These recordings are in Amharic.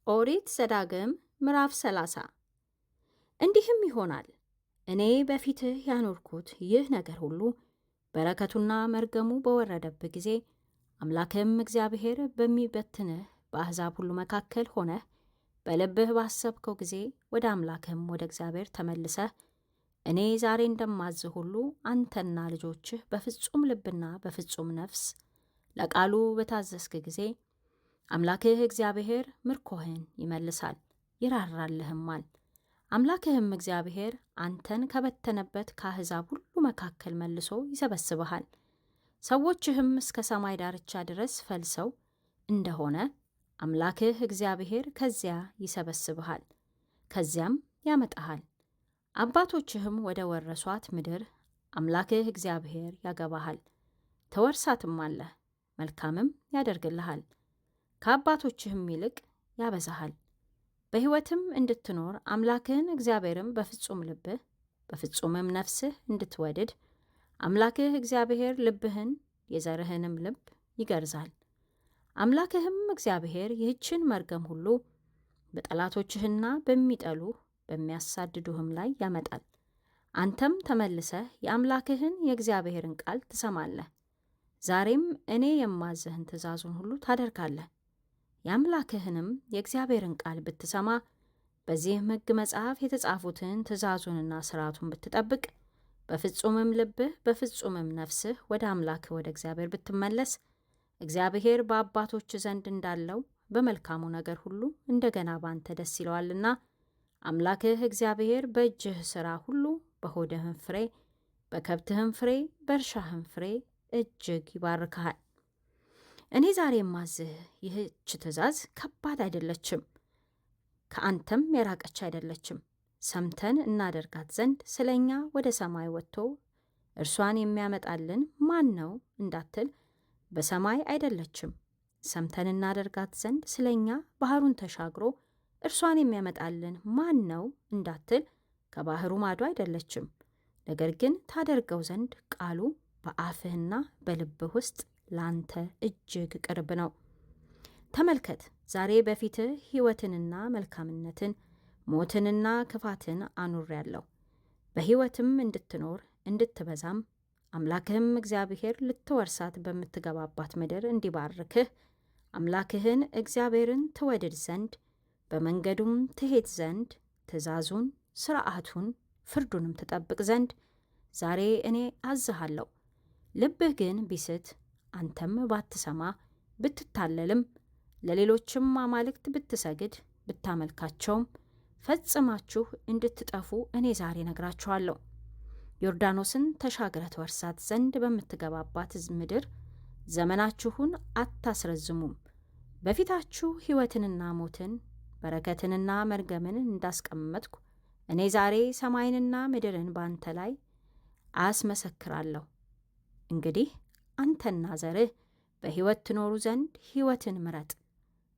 ኦሪት ዘዳግም ምዕራፍ 30 እንዲህም ይሆናል፣ እኔ በፊትህ ያኖርኩት ይህ ነገር ሁሉ በረከቱና መርገሙ በወረደብህ ጊዜ አምላክህም እግዚአብሔር በሚበትንህ በአሕዛብ ሁሉ መካከል ሆነህ በልብህ ባሰብከው ጊዜ ወደ አምላክህም ወደ እግዚአብሔር ተመልሰህ እኔ ዛሬ እንደማዝህ ሁሉ አንተና ልጆችህ በፍጹም ልብና በፍጹም ነፍስ ለቃሉ በታዘዝክ ጊዜ አምላክህ እግዚአብሔር ምርኮህን ይመልሳል፣ ይራራልህማል። አምላክህም እግዚአብሔር አንተን ከበተነበት ከአሕዛብ ሁሉ መካከል መልሶ ይሰበስብሃል። ሰዎችህም እስከ ሰማይ ዳርቻ ድረስ ፈልሰው እንደሆነ አምላክህ እግዚአብሔር ከዚያ ይሰበስብሃል፣ ከዚያም ያመጣሃል። አባቶችህም ወደ ወረሷት ምድር አምላክህ እግዚአብሔር ያገባሃል፣ ትወርሳትማለህ፣ መልካምም ያደርግልሃል። ከአባቶችህም ይልቅ ያበዛሃል። በሕይወትም እንድትኖር አምላክህን እግዚአብሔርም በፍጹም ልብህ በፍጹምም ነፍስህ እንድትወድድ አምላክህ እግዚአብሔር ልብህን የዘርህንም ልብ ይገርዛል። አምላክህም እግዚአብሔር ይህችን መርገም ሁሉ በጠላቶችህና በሚጠሉህ በሚያሳድዱህም ላይ ያመጣል። አንተም ተመልሰህ የአምላክህን የእግዚአብሔርን ቃል ትሰማለህ። ዛሬም እኔ የማዝህን ትእዛዙን ሁሉ ታደርጋለህ። የአምላክህንም የእግዚአብሔርን ቃል ብትሰማ በዚህም ሕግ መጽሐፍ የተጻፉትን ትእዛዙንና ሥርዓቱን ብትጠብቅ በፍጹምም ልብህ በፍጹምም ነፍስህ ወደ አምላክህ ወደ እግዚአብሔር ብትመለስ እግዚአብሔር በአባቶች ዘንድ እንዳለው በመልካሙ ነገር ሁሉ እንደገና ባንተ ደስ ይለዋልና አምላክህ እግዚአብሔር በእጅህ ሥራ ሁሉ በሆድህም ፍሬ በከብትህም ፍሬ በእርሻህም ፍሬ እጅግ ይባርክሃል። እኔ ዛሬ የማዝህ ይህች ትእዛዝ ከባድ አይደለችም፣ ከአንተም የራቀች አይደለችም። ሰምተን እናደርጋት ዘንድ ስለ እኛ ወደ ሰማይ ወጥቶ እርሷን የሚያመጣልን ማን ነው እንዳትል በሰማይ አይደለችም። ሰምተን እናደርጋት ዘንድ ስለ እኛ ባሕሩን ተሻግሮ እርሷን የሚያመጣልን ማን ነው እንዳትል ከባሕሩ ማዶ አይደለችም። ነገር ግን ታደርገው ዘንድ ቃሉ በአፍህና በልብህ ውስጥ ላንተ እጅግ ቅርብ ነው። ተመልከት፣ ዛሬ በፊትህ ሕይወትንና መልካምነትን ሞትንና ክፋትን አኑሬአለሁ። በሕይወትም እንድትኖር እንድትበዛም አምላክህም እግዚአብሔር ልትወርሳት በምትገባባት ምድር እንዲባርክህ አምላክህን እግዚአብሔርን ትወድድ ዘንድ በመንገዱም ትሄድ ዘንድ ትእዛዙን፣ ሥርዓቱን፣ ፍርዱንም ትጠብቅ ዘንድ ዛሬ እኔ አዝሃለሁ። ልብህ ግን ቢስት አንተም ባትሰማ ብትታለልም ለሌሎችም አማልክት ብትሰግድ ብታመልካቸውም ፈጽማችሁ እንድትጠፉ እኔ ዛሬ ነግራችኋለሁ። ዮርዳኖስን ተሻግረህ ትወርሳት ዘንድ በምትገባባት ምድር ዘመናችሁን አታስረዝሙም። በፊታችሁ ሕይወትንና ሞትን በረከትንና መርገምን እንዳስቀመጥኩ እኔ ዛሬ ሰማይንና ምድርን ባንተ ላይ አስመሰክራለሁ። እንግዲህ አንተና ዘርህ በሕይወት ትኖሩ ዘንድ ሕይወትን ምረጥ።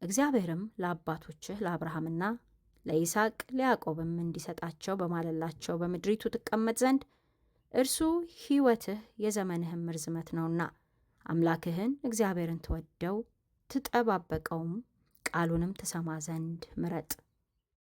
እግዚአብሔርም ለአባቶችህ ለአብርሃምና ለይስሐቅ ለያዕቆብም እንዲሰጣቸው በማለላቸው በምድሪቱ ትቀመጥ ዘንድ እርሱ ሕይወትህ የዘመንህም ርዝመት ነውና አምላክህን እግዚአብሔርን ትወደው ትጠባበቀውም ቃሉንም ትሰማ ዘንድ ምረጥ።